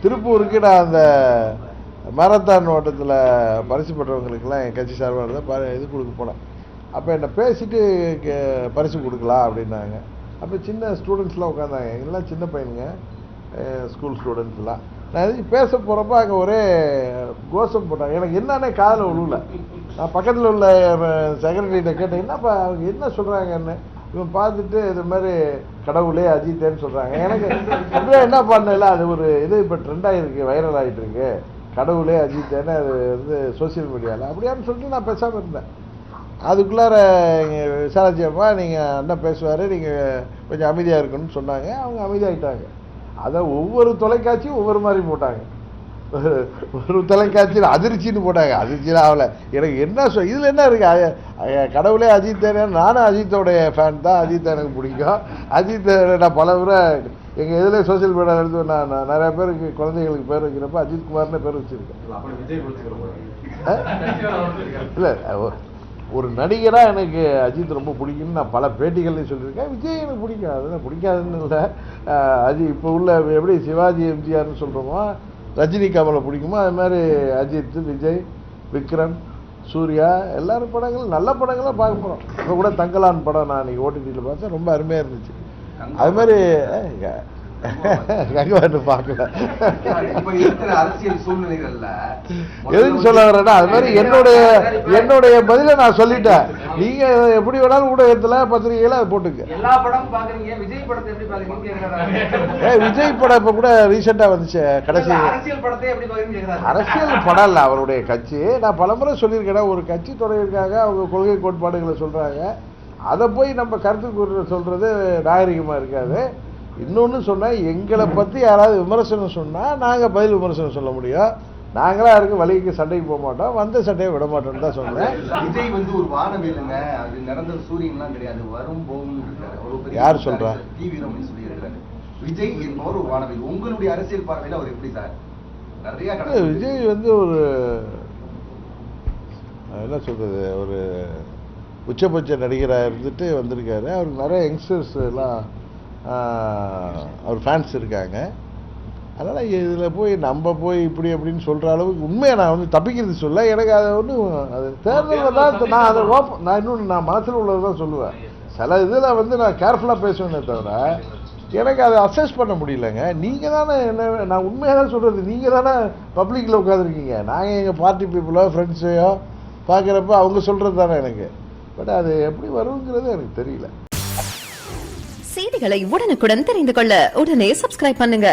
திருப்பூருக்கு நான் அந்த மாரத்தான் ஓட்டத்தில் பரிசு பெற்றவங்களுக்கெல்லாம் என் கட்சி சார்பாக இருந்தால் இது கொடுக்க போனேன். அப்போ என்னை பேசிட்டு பரிசு கொடுக்கலாம் அப்படின்னாங்க. அப்போ சின்ன ஸ்டூடெண்ட்ஸ்லாம் உட்காந்தாங்க, எல்லாம் சின்ன பையனுங்க, ஸ்கூல் ஸ்டூடெண்ட்ஸ்லாம். நான் எதுக்கு பேச போகிறப்ப அங்கே ஒரே கோஷம் போட்டாங்க. எனக்கு என்னன்னே காதில் விழுல. நான் பக்கத்தில் உள்ள செக்ரட்டரிகிட்ட கேட்டேன், என்னப்பா அவங்க என்ன சொல்கிறாங்கன்னு. இவன் பார்த்துட்டு இது மாதிரி கடவுளே அஜித்தேன்னு சொல்கிறாங்க. எனக்கு அப்படியே என்ன பண்ணல, அது ஒரு இது இப்போ ட்ரெண்டாக இருக்குது, வைரல் ஆகிட்டு இருக்கு, கடவுளே அஜித்தேன்னு அது வந்து சோசியல் மீடியாவில் அப்படியான்னு சொல்லிட்டு நான் பேசாமல் இருந்தேன். அதுக்குள்ளார விசாரிச்சப்பா நீங்கள் அண்ணன் பேசுவார், நீங்கள் கொஞ்சம் அமைதியாக இருக்குன்னு சொன்னாங்க. அவங்க அமைதியாகிட்டாங்க. அதை ஒவ்வொரு தொலைக்காட்சியும் ஒவ்வொரு மாதிரி போட்டாங்க. ஒரு தொலைக்காட்சியில் அதிர்ச்சின்னு போட்டாங்க. அதிர்ச்சியில் ஆகலை. எனக்கு என்ன இதில் என்ன இருக்குது, கடவுளே அஜித்தேன்னு. நானும் அஜித்தோடைய ஃபேன் தான், அஜித் எனக்கு பிடிக்கும். அஜித் நான் பல முறை எங்கள் இதில் சோசியல் மீடியா எடுத்து நான் நிறையா பேருக்கு குழந்தைகளுக்கு பேர் வைக்கிறப்ப அஜித் குமார்னு பேர் வச்சுருக்கேன். இல்லை, ஒரு நடிகராக எனக்கு அஜித் ரொம்ப பிடிக்கும்னு நான் பல பேட்டிகள்லையும் சொல்லியிருக்கேன். விஜய் எனக்கு பிடிக்கும், அதுதான் பிடிக்காதுன்னு இல்லை. அஜித் இப்போ உள்ள எப்படி சிவாஜி எம்ஜிஆர்னு சொல்கிறோமோ, ரஜினி கமலை பிடிக்குமோ, அது மாதிரி அஜித், விஜய், விக்ரம், சூர்யா எல்லாரும் படங்களும் நல்ல படங்களாக பார்க்க போகிறோம். இப்போ கூட தங்கலான் படம் நான் இன்றைக்கி ஓடிடியில் பார்த்தேன், ரொம்ப அருமையாக இருந்துச்சு. அது மாதிரி பார்க்கல. எதுன்னு சொல்ல வரேன்னா, அது மாதிரி என்னுடைய பதில நான் சொல்லிட்டேன். நீங்க எப்படி வேணாலும் ஊடகத்துல பத்திரிகையில அதை போட்டுக்க. விஜய் படம் இப்ப கூட ரீசெண்டா வந்துச்சு, கடைசி அரசியல் படம் இல்ல, அவருடைய கட்சி. நான் பலமுறை சொல்லியிருக்கேன், ஒரு கட்சி தொடர்பாக அவங்க கொள்கை கோட்பாடுகளை சொல்றாங்க, அதை போய் நம்ம கருத்து சொல்றது நாகரிகமா இருக்காது. இன்னொன்று சொன்னால், எங்களை பற்றி யாராவது விமர்சனம் சொன்னால் நாங்கள் பதில் விமர்சனம் சொல்ல முடியும். நாங்களாம் யாருக்கு வழிக்கு சண்டைக்கு போக மாட்டோம், வந்த சண்டையை விட மாட்டோம்னு தான் சொன்னேன். விஜய் வந்து ஒரு வானவில்லைங்க, அது நிரந்தர சூரியன்லாம் கிடையாது, வரும் போகும். யார் சொல்றா? விஜய் என்பவர் ஒரு வானவில். உங்களுடைய அரசியல் பார்வையில் அவர் எப்படி சார்? நிறைய விஜய் வந்து ஒரு என்ன சொல்றது, ஒரு உச்சபட்ச நடிகராக இருந்துட்டு வந்திருக்காரு. அவருக்கு நிறைய யங்ஸ்டர்ஸ் எல்லாம் அவர் ஃபேன்ஸ் இருக்காங்க. அதனால் இதில் போய் நம்ம போய் இப்படி அப்படின்னு சொல்கிற அளவுக்கு உண்மையை நான் வந்து தப்பிக்கிறது சொல்ல. எனக்கு அதை ஒன்றும் அது தேர்தலில் தான் நான் அதை நான் இன்னொன்று நான் மனசில் உள்ளது தான் சொல்லுவேன். சில இதில் வந்து நான் கேர்ஃபுல்லாக பேசுவேனே தவிர எனக்கு அதை அசஸ் பண்ண முடியலைங்க. நீங்கள் தானே என்ன, நான் உண்மையாக தான் சொல்கிறது, நீங்கள் தானே பப்ளிக்கில் உட்காந்துருக்கீங்க. நாங்கள் எங்கள் பார்ட்டி பீப்புளோ ஃப்ரெண்ட்ஸையோ பார்க்குறப்ப அவங்க சொல்கிறது தானே எனக்கு. பட் அது எப்படி வருங்கிறது எனக்கு தெரியல. செய்திகளை உடனுக்குடன் தெரிந்து கொள்ள உடனே சப்ஸ்கிரைப் பண்ணுங்க.